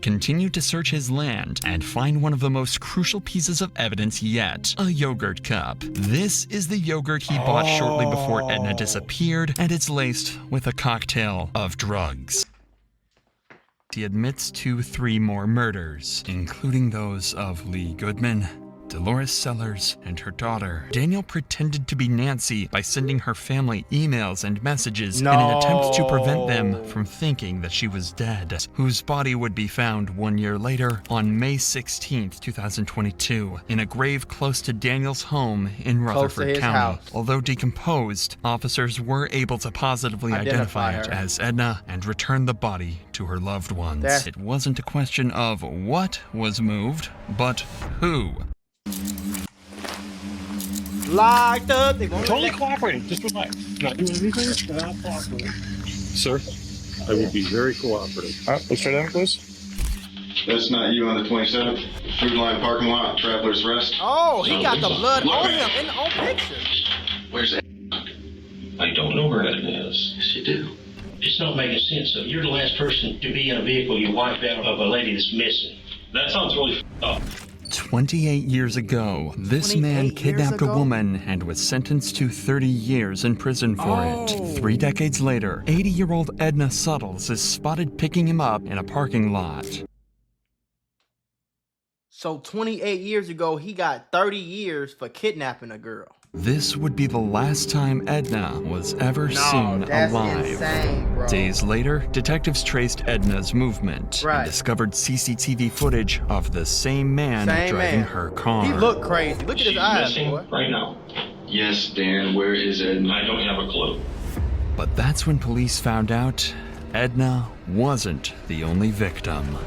continued to search his land and find one of the most crucial pieces of evidence yet, a yogurt cup. This is the yogurt he bought shortly before Edna disappeared, and it's laced with a cocktail of drugs. He admits to 3 more murders, including those of Lee Goodman, Dolores Sellers, and her daughter. Daniel pretended to be Nancy by sending her family emails and messages in an attempt to prevent them from thinking that she was dead, whose body would be found 1 year later on May 16th, 2022, in a grave close to Daniel's home in Rutherford County. Although decomposed, officers were able to positively identify it as Edna and return the body to her loved ones. It wasn't a question of what was moved, but who. Locked up. They won't totally cooperating. Just relax. Not doing anything. Not cooperating. Sir, I will be very cooperative. All right, let's try that, please. That's not you on the 27th. Food Line parking lot, Traveler's Rest. Oh, he got the blood on him in the old picture. Where's that? I don't know where Edna is. Yes, you do. It's not making sense. You're the last person to be in a vehicle you wiped out of a lady that's missing. That sounds really f***ed up. 28 years ago, this man kidnapped a woman and was sentenced to 30 years in prison for it. 3 decades later, 80-year-old Edna Suttles is spotted picking him up in a parking lot. So 28 years ago, he got 30 years for kidnapping a girl. This would be the last time Edna was ever seen alive. Insane, bro. Days later, detectives traced Edna's movement and discovered CCTV footage of the same man driving her car. He looked crazy. Look at his eyes, boy. Right now. Yes, Darren, where is Edna? I don't have a clue. But that's when police found out Edna wasn't the only victim.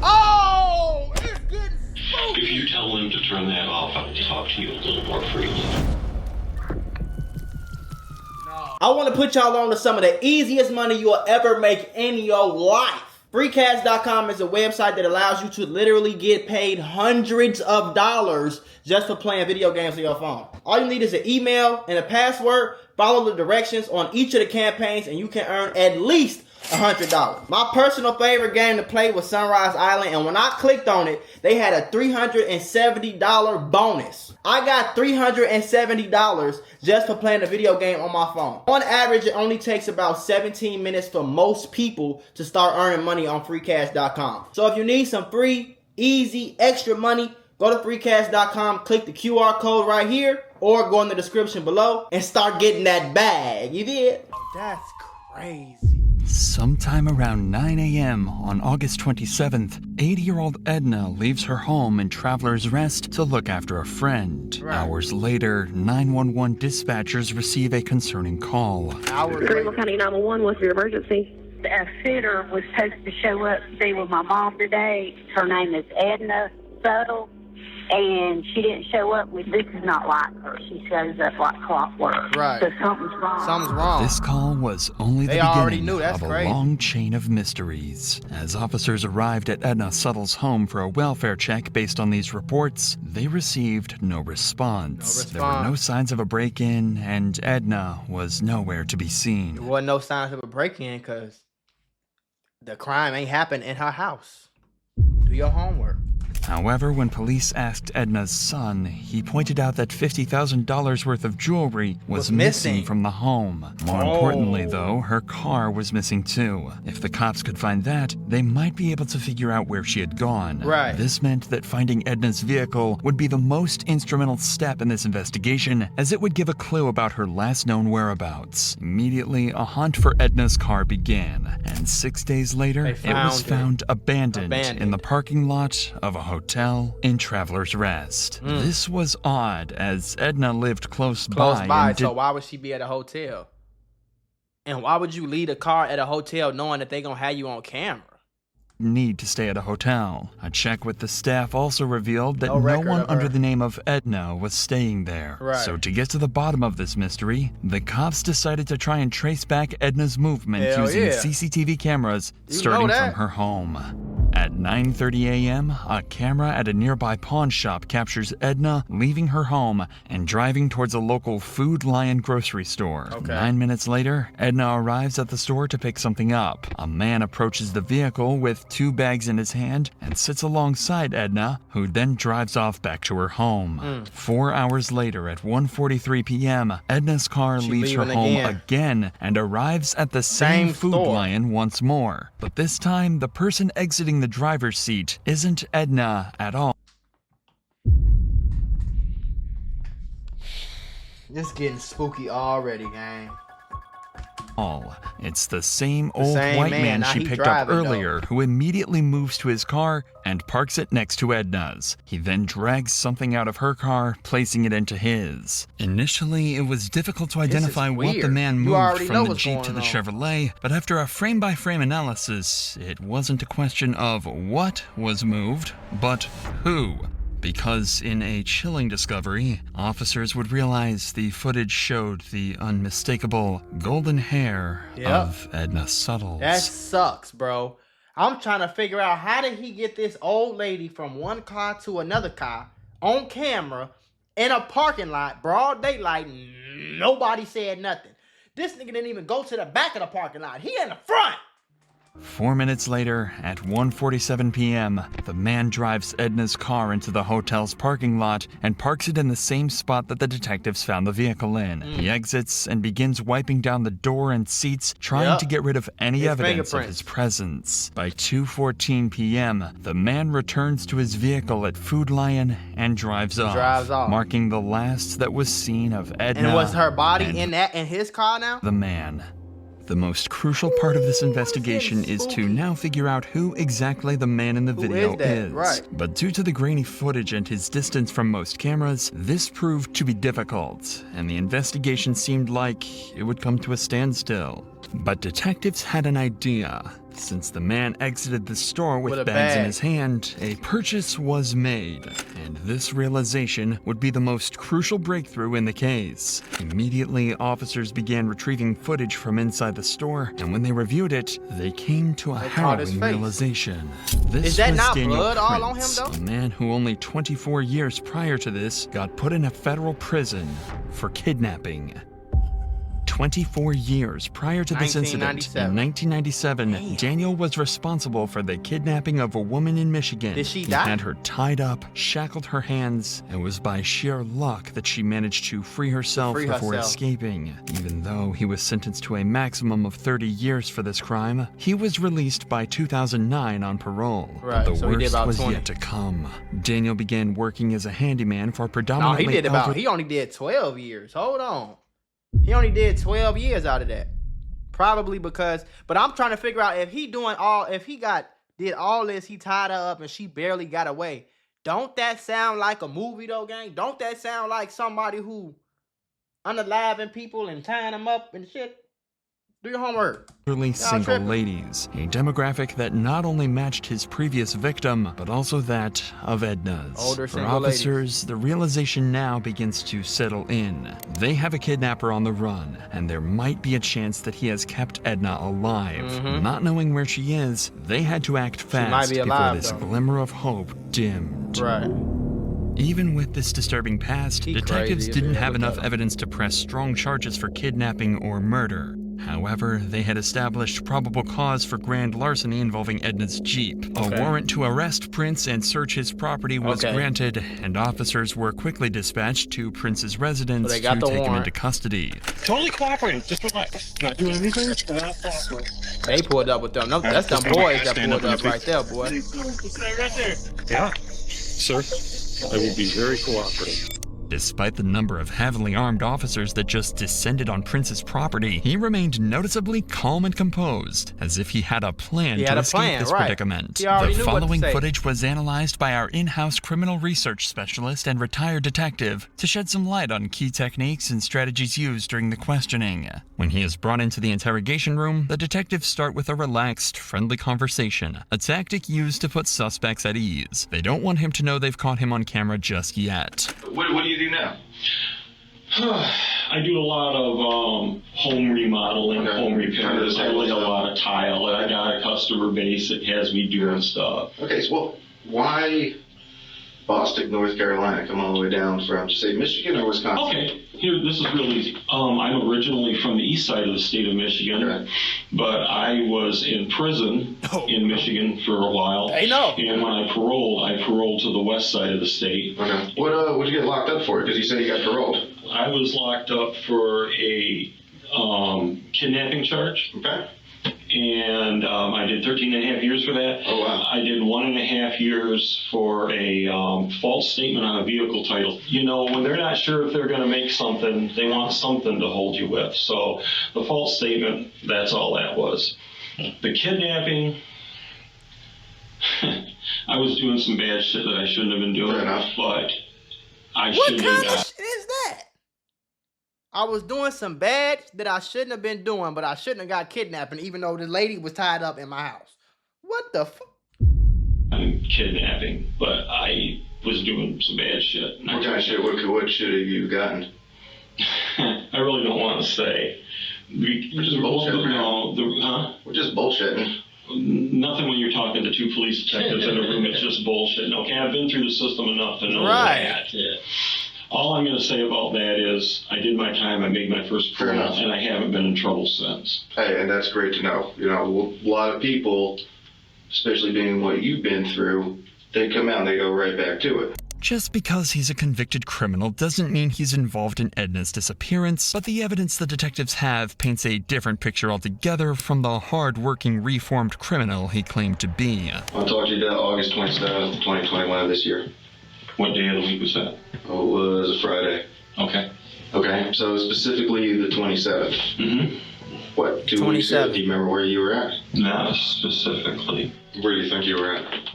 Oh! It's getting spooky! If you tell them to turn that off, I'll talk to you a little more freely. I want to put y'all on to some of the easiest money you'll ever make in your life. Freecash.com is a website that allows you to literally get paid hundreds of dollars just for playing video games on your phone. All you need is an email and a password. Follow the directions on each of the campaigns and you can earn at least $100. My personal favorite game to play was Sunrise Island, and when I clicked on it, they had a $370 bonus. I got $370 just for playing the video game on my phone. On average, it only takes about 17 minutes for most people to start earning money on freecash.com. So if you need some free, easy, extra money, go to freecash.com, click the QR code right here, or go in the description below and start getting that bag. You did? That's crazy. Sometime around 9 a.m. on August 27th, 80-year-old Edna leaves her home in Traveler's Rest to look after a friend. Hours later, 911 dispatchers receive a concerning call. Greenville County 911, what's your emergency? A sitter was supposed to show up to be with my mom today. Her name is Edna Suttles, and she didn't show up. This is not like her. She shows up like clockwork. Right. So something's wrong. Something's wrong. This call was only the beginning of a long chain of mysteries. As officers arrived at Edna Suttles' home for a welfare check based on these reports, they received no response. There were no signs of a break-in, and Edna was nowhere to be seen. There wasn't no signs of a break-in because the crime ain't happened in her house. Do your homework. However, when police asked Edna's son, he pointed out that $50,000 worth of jewelry was missing from the home. More importantly, though, her car was missing too. If the cops could find that, they might be able to figure out where she had gone. This meant that finding Edna's vehicle would be the most instrumental step in this investigation, as it would give a clue about her last known whereabouts. Immediately, a hunt for Edna's car began, and 6 days later, it was found abandoned in the parking lot of a hotel in Traveler's Rest. This was odd, as Edna lived close by. So why would she be at a hotel? And why would you leave a car at a hotel knowing that they're gonna have you on camera? Need to stay at a hotel. A check with the staff also revealed that no one under the name of Edna was staying there. So to get to the bottom of this mystery, the cops decided to try and trace back Edna's movement using CCTV cameras starting from her home. At 9:30 a.m., a camera at a nearby pawn shop captures Edna leaving her home and driving towards a local Food Lion grocery store. 9 minutes later, Edna arrives at the store to pick something up. A man approaches the vehicle with 2 bags in his hand and sits alongside Edna, who then drives off back to her home. 4 hours later at 1:43 p.m., Edna's car leaves her home again and arrives at the same Food Lion once more. But this time, the person exiting the driver's seat isn't Edna at all. It's getting spooky already, gang. It's the same old white man she picked up earlier who immediately moves to his car and parks it next to Edna's. He then drags something out of her car, placing it into his. Initially, it was difficult to identify what the man moved from the Jeep to the Chevrolet, but after a frame-by-frame analysis, it wasn't a question of what was moved, but who. Because in a chilling discovery, officers would realize the footage showed the unmistakable golden hair of Edna Suttles. That sucks, bro. I'm trying to figure out, how did he get this old lady from one car to another car on camera in a parking lot, broad daylight, nobody said nothing. This nigga didn't even go to the back of the parking lot. He in the front. 4 minutes later, at 1:47 p.m., the man drives Edna's car into the hotel's parking lot and parks it in the same spot that the detectives found the vehicle in. He exits and begins wiping down the door and seats, trying to get rid of any evidence of his presence. By 2:14 p.m., the man returns to his vehicle at Food Lion and drives off, marking the last that was seen of Edna. And was her body in his car now? The man. The most crucial part of this investigation is to now figure out who exactly the man in the video is. Right. But due to the grainy footage and his distance from most cameras, this proved to be difficult, and the investigation seemed like it would come to a standstill. But detectives had an idea. Since the man exited the store with bags in his hand, a purchase was made, and this realization would be the most crucial breakthrough in the case. Immediately, officers began retrieving footage from inside the store, and when they reviewed it, they came to a harrowing realization. This was Daniel Prince, a man who only 24 years prior to this got put in a federal prison for kidnapping. 24 years prior to this incident, in 1997, Daniel was responsible for the kidnapping of a woman in Michigan. Did she He die? had her tied up, shackled her hands, and it was by sheer luck that she managed to free herself before escaping. Even though he was sentenced to a maximum of 30 years for this crime, he was released by 2009 on parole. Right, The so he did worst about was 20. yet to come. Daniel began working as a handyman for predominantly he only did 12 years. Hold on. He only did 12 years out of that. Probably because, but I'm trying to figure out if he did all this, he tied her up and she barely got away. Don't that sound like a movie though, gang? Don't that sound like somebody who unaliving people and tying them up and shit? Do your homework. Single ladies, a demographic that not only matched his previous victim, but also that of Edna's. Older For single officers, the realization now begins to settle in. They have a kidnapper on the run, and there might be a chance that he has kept Edna alive. Not knowing where she is, they had to act fast before this glimmer of hope dimmed. Right. Even with this disturbing past, detectives didn't have enough evidence to press strong charges for kidnapping or murder. However, they had established probable cause for grand larceny involving Edna's Jeep. A warrant to arrest Prince and search his property was granted, and officers were quickly dispatched to Prince's residence to take him into custody. Totally cooperating. Just relax. Not doing anything. They pulled up with them. No, that's them boys that pulled up right there, boy. Right there. Yeah. Sir, I will be very cooperative. Despite the number of heavily armed officers that just descended on Prince's property, he remained noticeably calm and composed, as if he had a plan to escape this predicament. The following footage was analyzed by our in-house criminal research specialist and retired detective to shed some light on key techniques and strategies used during the questioning. When he is brought into the interrogation room, the detectives start with a relaxed, friendly conversation, a tactic used to put suspects at ease. They don't want him to know they've caught him on camera just yet. What do you do now? I do a lot of home remodeling, home repairs. I lay a lot of tile, and I got a customer base that has me doing stuff. Okay, so why Boston, North Carolina, come all the way down from, say, Michigan or Wisconsin? Okay, here, this is real easy. I'm originally from the east side of the state of Michigan, Okay. but I was in prison in Michigan for a while. They know. And when I paroled to the west side of the state. Okay. What'd you get locked up for? Because you said you got paroled. I was locked up for a kidnapping charge. Okay. And I did 13 and a half years for that. Oh, wow. I did 1.5 years for a false statement on a vehicle title. You know, when they're not sure if they're going to make something, they want something to hold you with. So the false statement, that's all that was. The kidnapping, I was doing some bad shit that I shouldn't have been doing. Fair enough. But I What shouldn't have kind of got. shit is that? I was doing some bad that I shouldn't have been doing, but I shouldn't have got kidnapping, even though the lady was tied up in my house. What the fuck? I'm kidnapping, but I was doing some bad shit. What kind of shit? What shit have you gotten? I really don't want to say. We're just bullshitting. We're just bullshitting. Nothing when you're talking to two police detectives in a room. It's just bullshit. Okay, I've been through the system enough to know that. Yeah. All I'm going to say about that is I did my time. I made my first Fair parole, enough. and I haven't been in trouble since. Hey, and that's great to know. You know, a lot of people, especially being what you've been through, they come out and they go right back to it. Just because he's a convicted criminal doesn't mean he's involved in Edna's disappearance, but the evidence the detectives have paints a different picture altogether from the hard-working, reformed criminal he claimed to be. I'll talk to you about August 27th, 2021 of this year. What day of the week was that? Oh, it was a Friday. Okay. Okay, so specifically the 27th. Mm-hmm. What, 2 weeks ago? 27th. Do you remember where you were at? Not specifically. Where do you think you were at?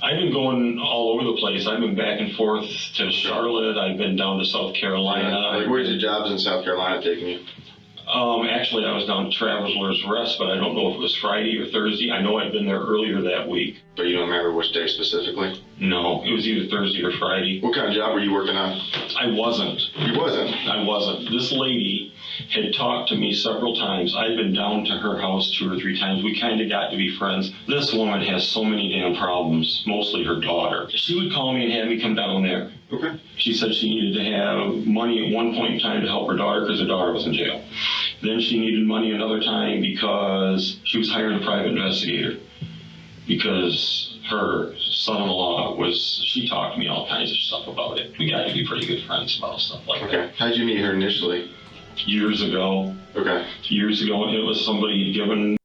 I've been going all over the place. I've been back and forth to Charlotte. I've been down to South Carolina. Like, where's the jobs in South Carolina taking you? Actually, I was down to Traveler's Rest, but I don't know if it was Friday or Thursday. I know I'd been there earlier that week. But you don't remember which day specifically? No, it was either Thursday or Friday. What kind of job were you working on? I wasn't. You wasn't? I wasn't. This lady had talked to me several times. I'd been down to her house 2 or 3 times. We kind of got to be friends. This woman has so many damn problems, mostly her daughter. She would call me and have me come down there. Okay. She said she needed to have money at one point in time to help her daughter because her daughter was in jail. Then she needed money another time because she was hiring a private investigator. Because her son-in-law she talked to me all kinds of stuff about it. We got to be pretty good friends about stuff like Okay. How'd you meet her initially? that. Years ago, it was somebody given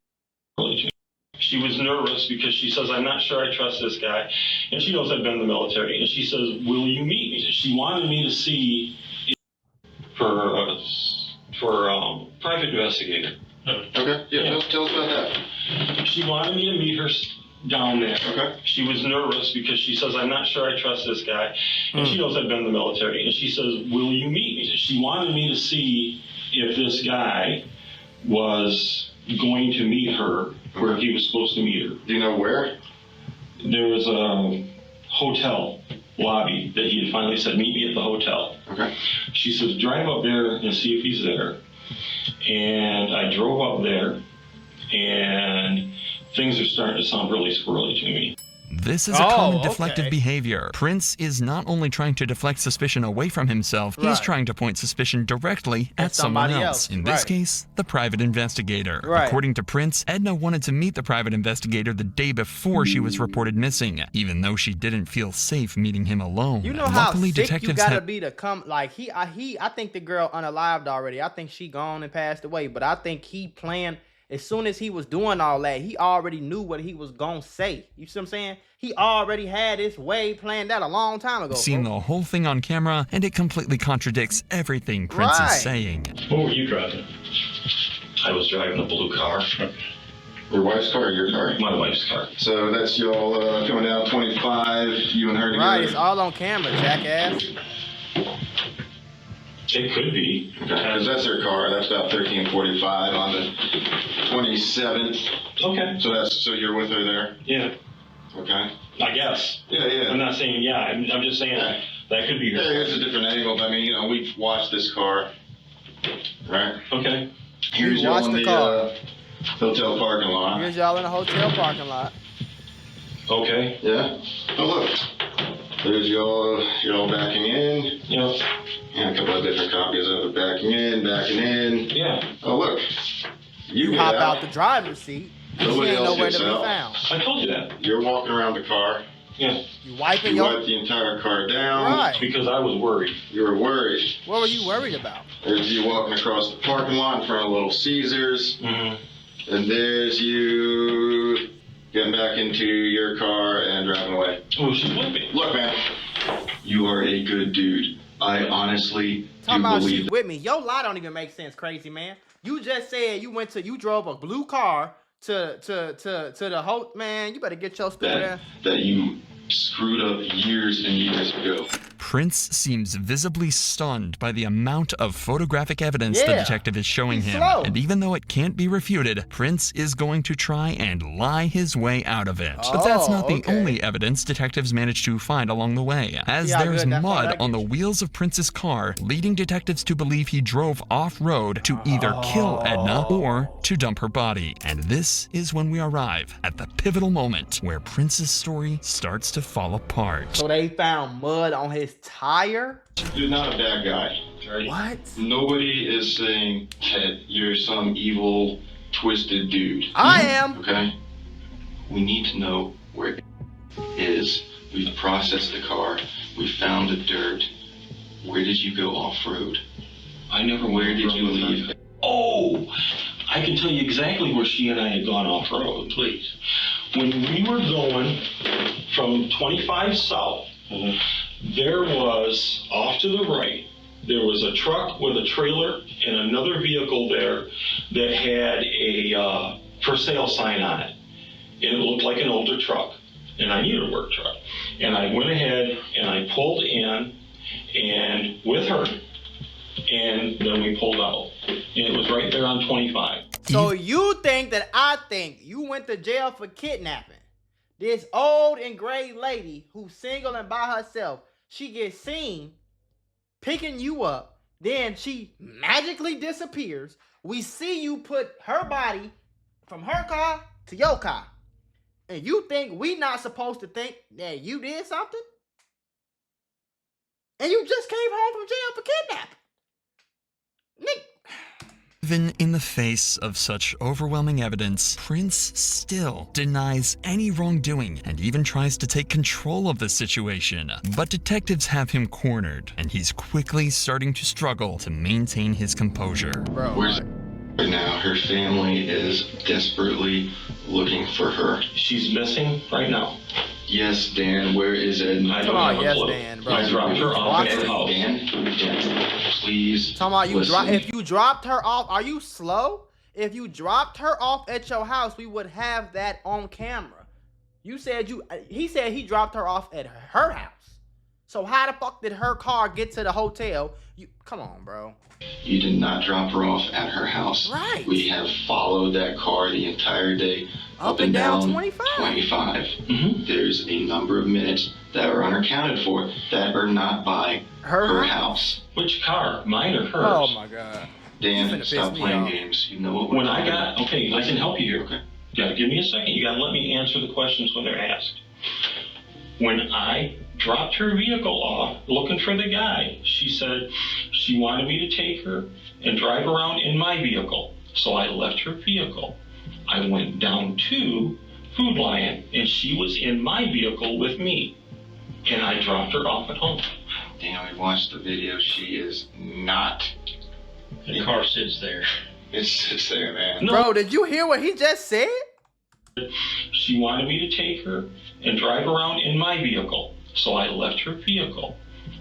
really to. She was nervous because she says, I'm not sure I trust this guy. And she knows I've been in the military. And she says, will you meet me? She wanted me to see for private investigator. Okay. Yeah. Tell us about that. She wanted me to meet her down there. Okay. She was nervous because she says, I'm not sure I trust this guy. And she knows I've been in the military. And she says, will you meet me? She wanted me to see if this guy was going to meet her where he was supposed to meet her. Do you know where? There was a hotel lobby that he had finally said, meet me at the hotel. Okay. She says, drive up there and see if he's there. And I drove up there, and things are starting to sound really squirrely to me. This is a common deflective behavior. Prince is not only trying to deflect suspicion away from himself, he's trying to point suspicion directly at someone else. In this case, the private investigator. According to Prince, Edna wanted to meet the private investigator the day before she was reported missing, even though she didn't feel safe meeting him alone. You know how sick you gotta be to come, like, I think the girl unalived already. I think she gone and passed away, but I think he planned. As soon as he was doing all that, he already knew what he was gonna say. You see what I'm saying? He already had his way planned out a long time ago. Seen the whole thing on camera, and it completely contradicts everything Prince is saying. What were you driving? I was driving a blue car. Your wife's car or your car? My wife's car. So that's y'all coming down 25, you and her together? Right, it's all on camera, jackass. It could be. Okay, because that's her car. That's about 13:45 on the 27th. Okay. So you're with her there? Yeah. Okay. I guess. Yeah. I'm not saying I'm just saying That could be Yeah, her. here's a different angle. I mean, you know, we've watched this car, right? Okay. Here's y'all in the hotel parking lot. Here's y'all in a hotel parking lot. Okay. Yeah. Oh, look. There's y'all backing in. Yeah. And a couple of different copies of it. Backing in. Yeah. Oh, look. You get hop out the driver's seat. Nobody She ain't else nowhere to gets be out. found. I told you that. You're walking around the car. Yeah. You wiping You your... wipe the entire car down. Right. Because I was worried. You were worried. What were you worried about? There's you walking across the parking lot in front of Little Caesars. Mm-hmm. And there's you getting back into your car and driving away. Oh, she's with me. Look, man. You are a good dude. I honestly Talking do about believe she's with me. Your lie don't even make sense, crazy man. You just said you drove a blue car to the whole man. You better get your stupid ass. that you screwed up years and years ago. Prince seems visibly stunned by the amount of photographic evidence the Yeah. detective is showing He's him. slow. And even though it can't be refuted, Prince is going to try and lie his way out of it. But that's not the okay. only evidence detectives managed to find along the way, as See how there's good that mud photo on the gets? wheels of Prince's car, leading detectives to believe he drove off-road to either kill Edna or to dump her body. And this is when we arrive at the pivotal moment where Prince's story starts to fall apart. So they found mud on his tire? You're not a bad guy. Right? What? Nobody is saying that you're some evil, twisted dude. I am. Okay? We need to know where it is. We've processed the car. We found the dirt. Where did you go off-road? I never went Where did you off-road. leave? Oh, I can tell you exactly where she and I had gone off road, please. When we were going from 25 south, there was, off to the right, there was a truck with a trailer and another vehicle there that had a for sale sign on it. And it looked like an older truck. And I needed a work truck. And I went ahead and I pulled in and with her. And then we pulled out. And it was right there on 25. So you think that I think you went to jail for kidnapping this old and gray lady who's single and by herself. She gets seen picking you up. Then she magically disappears. We see you put her body from her car to your car. And you think we not supposed to think that you did something? And you just came home from jail for kidnapping. Nick. Even in the face of such overwhelming evidence, Prince still denies any wrongdoing and even tries to take control of the situation. But detectives have him cornered, and he's quickly starting to struggle to maintain his composure. Bro, Where's right now? Her family is desperately looking for her. She's missing right now. Yes, Dan, where is Edna? I Come don't on, have a yes, clue. Dan, bro. I dropped her off at her house. Dan, please. talking about you listen. if you dropped her off, are you slow? If you dropped her off at your house, we would have that on camera. You said he said he dropped her off at her house. So how the fuck did her car get to the hotel? Come on, bro. You did not drop her off at her house. Right. We have followed that car the entire day. Up and down 25. 25. Mhm. There's a number of minutes that are unaccounted for that are not by Her house. Which car? Mine or hers? Oh my god. You Dan, finna stop piss me playing off. games. You know what we're When I talking got, about. okay, I can help you here. Okay. You gotta give me a second. You gotta let me answer the questions when they're asked. When I dropped her vehicle off looking for the guy, she said she wanted me to take her and drive around in my vehicle. So I left her vehicle. I went down to Food Lion and she was in my vehicle with me. And I dropped her off at home. Dan, we watched the video. She is not. The car sits there. It's just there, man. No. Bro, did you hear what he just said? She wanted me to take her and drive around in my vehicle. So I left her vehicle.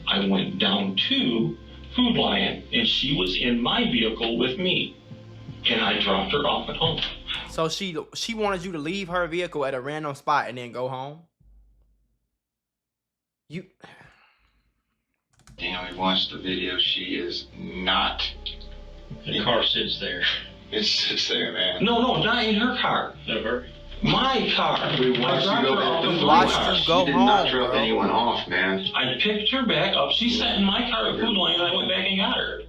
I went down to Food Lion and she was in my vehicle with me. And I dropped her off at home. So she wanted you to leave her vehicle at a random spot and then go home? You Dan, we watched the video. She is not. The car sits there. It's just there, man. No, not in her car. Never. My car. We watched you go back to the Watched car. you go You did not home, drop bro. anyone off, man. I picked her back up. She sat in my car at Food Lane, and I went back and got her.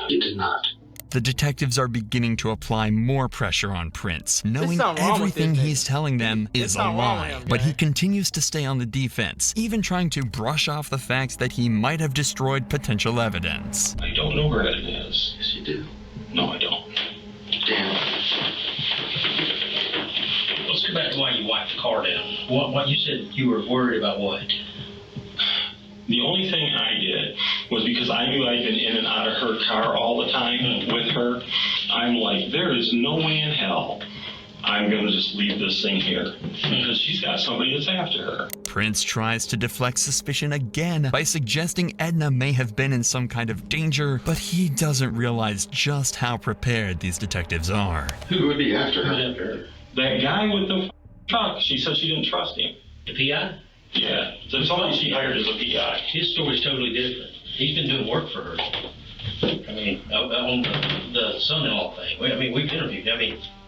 You did not. The detectives are beginning to apply more pressure on Prince, knowing something wrong with everything this he's telling them There's is a something wrong with lie. him, But he man. continues to stay on the defense, even trying to brush off the facts that he might have destroyed potential evidence. I don't know where it is. Yes, you do. No, I don't. Damn. Let's go back to why you wiped the car down. What you said you were worried about what? The only thing I did was because I knew I'd been in and out of her car all the time with her. I'm like, there is no way in hell I'm going to just leave this thing here because she's got somebody that's after her. Prince tries to deflect suspicion again by suggesting Edna may have been in some kind of danger, but he doesn't realize just how prepared these detectives are. Who would be after Who's her? after her? That guy with the truck, she said she didn't trust him. The PI? Yeah, so somebody she hired as a PI. His story's totally different. He's been doing work for her. I mean, on the son-in-law thing. We've interviewed. He had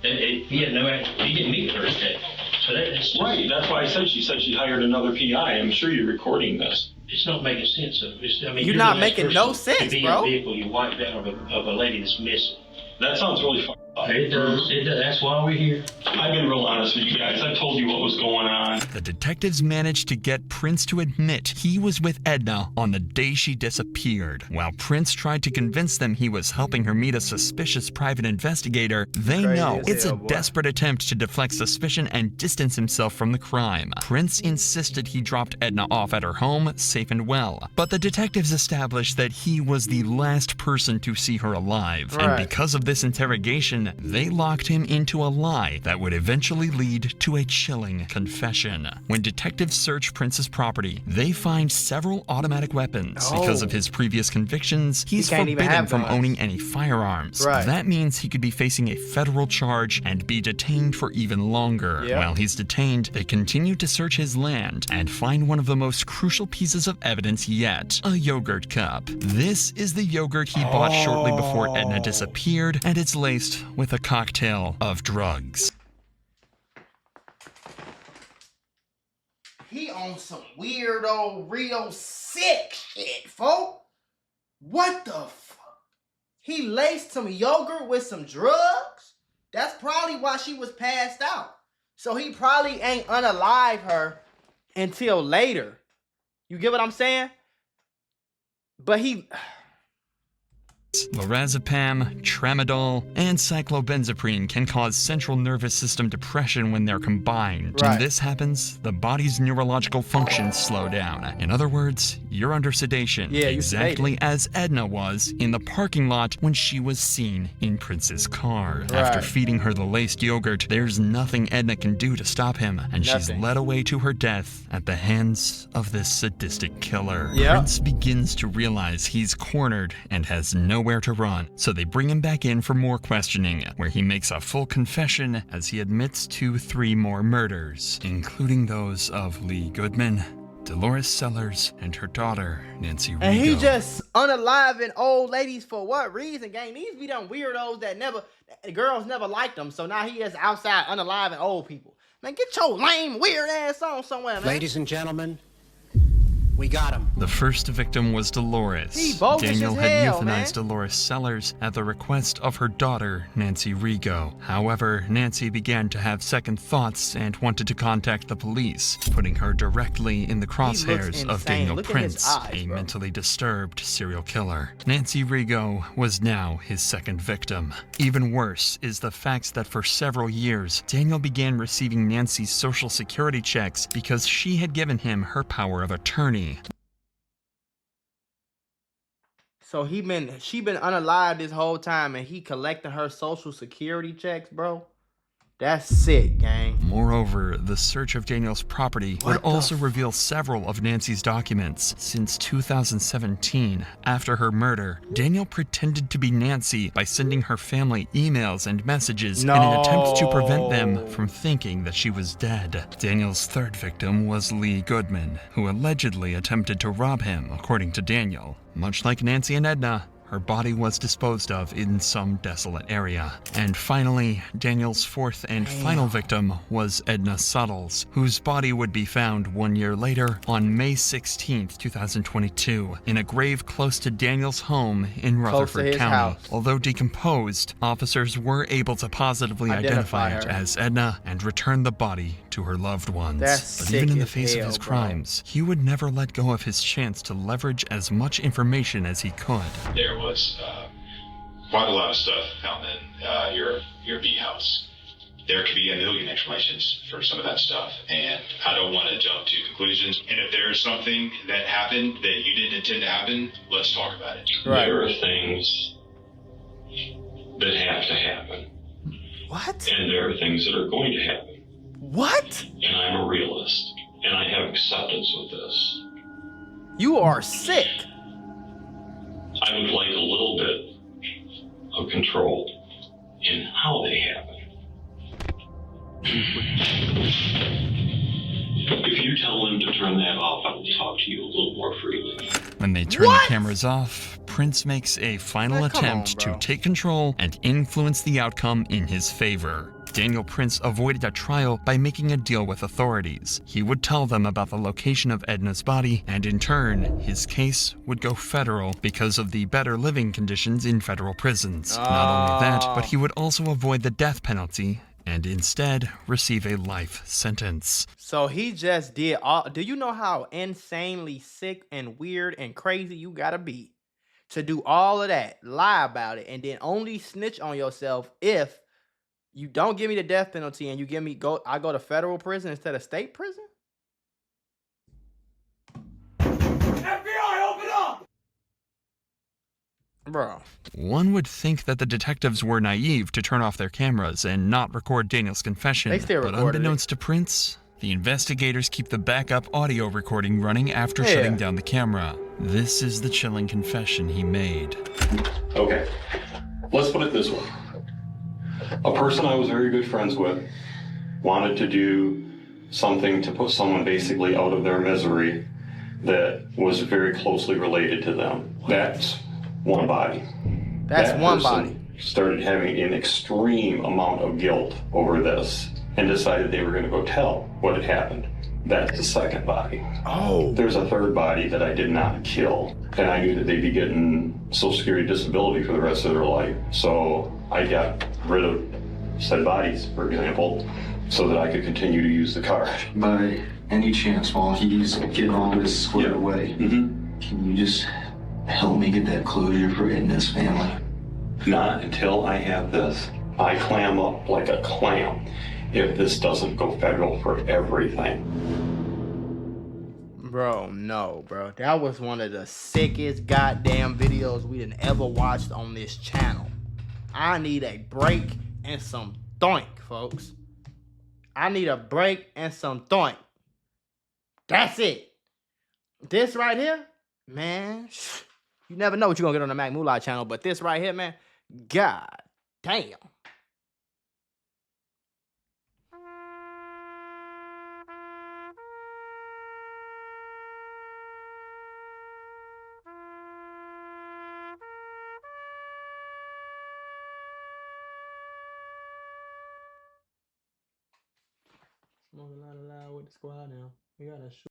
he didn't meet her today. So that's just, Right, that's why I said she hired another PI. I'm sure you're recording this. it's not making sense. You're not the last making no person sense, to be bro. in a vehicle you wiped out of a lady that's missing. That sounds really fun. It does. That's why we're here. I've been real honest with you guys. I told you what was going on. The detectives managed to get Prince to admit he was with Edna on the day she disappeared. While Prince tried to convince them he was helping her meet a suspicious private investigator, they Crazy know as it's hell, a boy. desperate attempt to deflect suspicion and distance himself from the crime. Prince insisted he dropped Edna off at her home, safe and well. But the detectives established that he was the last person to see her alive. And Right. because of this interrogation, they locked him into a lie that would eventually lead to a chilling confession. When detectives search Prince's property, they find several automatic weapons. Oh. Because of his previous convictions, he's can't even forbidden have from guns. owning any firearms. Right. That means he could be facing a federal charge and be detained for even longer. Yep. While he's detained, they continue to search his land and find one of the most crucial pieces of evidence yet, a yogurt cup. This is the yogurt he bought shortly before Edna disappeared, and it's laced with a cocktail of drugs. He on some weirdo, real sick shit, folk. What the fuck? He laced some yogurt with some drugs? That's probably why she was passed out. So he probably ain't unalive her until later. You get what I'm saying? But he... Lorazepam, tramadol, and cyclobenzaprine can cause central nervous system depression when they're combined. Right. When this happens, the body's neurological functions slow down. In other words, you're under sedation, Yeah, you exactly as Edna was in the parking lot when she was seen in Prince's car. After Right. feeding her the laced yogurt, there's nothing Edna can do to stop him, and she's Nothing. led away to her death at the hands of this sadistic killer. Yep. Prince begins to realize he's cornered and has nowhere to run, so they bring him back in for more questioning, where he makes a full confession as he admits to 3 more murders, including those of Lee Goodman, Dolores Sellers, and her daughter, Nancy Rigo. And he just unaliving old ladies for what reason, gang? These be them weirdos that girls never liked them, so now he is outside unaliving old people. Man, get your lame, weird ass on somewhere, man. Ladies and gentlemen, we got him. The first victim was Dolores. He bogus Daniel as had hell, euthanized man. Dolores Sellers at the request of her daughter, Nancy Rigo. However, Nancy began to have second thoughts and wanted to contact the police, putting her directly in the crosshairs of insane. Daniel Look at his Prince, eyes, a bro. mentally disturbed serial killer. Nancy Rigo was now his second victim. Even worse is the fact that for several years, Daniel began receiving Nancy's social security checks because she had given him her power of attorney. So she been unalived this whole time, and he collecting her social security checks, bro. That's sick, gang. Moreover, the search of Daniel's property would What the also reveal several of Nancy's documents. Since 2017, after her murder, Daniel pretended to be Nancy by sending her family emails and messages in an attempt to prevent them from thinking that she was dead. Daniel's third victim was Lee Goodman, who allegedly attempted to rob him, according to Daniel. Much like Nancy and Edna, her body was disposed of in some desolate area. And finally, Daniel's fourth and final victim was Edna Suttles, whose body would be found 1 year later on May 16, 2022, in a grave close to Daniel's home in Rutherford County. House. Although decomposed, officers were able to positively identify it as Edna and return the body to her loved ones. That's But even in the sick as face of hell, his bro. crimes, he would never let go of his chance to leverage as much information as he could. There was quite a lot of stuff found in your bee house. There could be a million explanations for some of that stuff, and I don't want to jump to conclusions. And if there's something that happened that you didn't intend to happen, let's talk about it. Right. There are things that have to happen, What? and there are things that are going to happen. What? And I'm a realist, and I have acceptance with this. You are sick. I would like a little bit of control in how they happen. If you tell them to turn that off, I will talk to you a little more freely. When they turn the cameras off, Prince makes a final Man, come attempt on, bro. to take control and influence the outcome in his favor. Daniel Prince avoided a trial by making a deal with authorities. He would tell them about the location of Edna's body, and in turn, his case would go federal because of the better living conditions in federal prisons. Not only that, but he would also avoid the death penalty and instead receive a life sentence. So he just did all. Do you know how insanely sick and weird and crazy you gotta be to do all of that, lie about it, and then only snitch on yourself if you don't give me the death penalty and you give me I go to federal prison instead of state prison? FBI, open up! Bro. One would think that the detectives were naive to turn off their cameras and not record Daniel's confession. They still but recorded unbeknownst to Prince, the investigators keep the backup audio recording running after shutting down the camera. This is the chilling confession he made. Okay, let's put it this way. A person I was very good friends with wanted to do something to put someone basically out of their misery that was very closely related to them. That's one body. That's That one person body. started having an extreme amount of guilt over this and decided they were going to go tell what had happened. That's the second body. Oh. There's a third body that I did not kill, and I knew that they'd be getting Social Security disability for the rest of their life. So I got rid of said bodies, for example, so that I could continue to use the card. By any chance, while he's getting all this squared away, can you just help me get that closure for Edna's family? Not until I have this. I clam up like a clam if this doesn't go federal for everything. Bro, no, bro. That was one of the sickest goddamn videos we done ever watched on this channel. I need a break and some doink, folks. I need a break and some doink. That's it. This right here, man, you never know what you're gonna get on the Mac Mula channel, but this right here, man, god damn. Smoke a lot of loud with the squad now. We gotta shoot.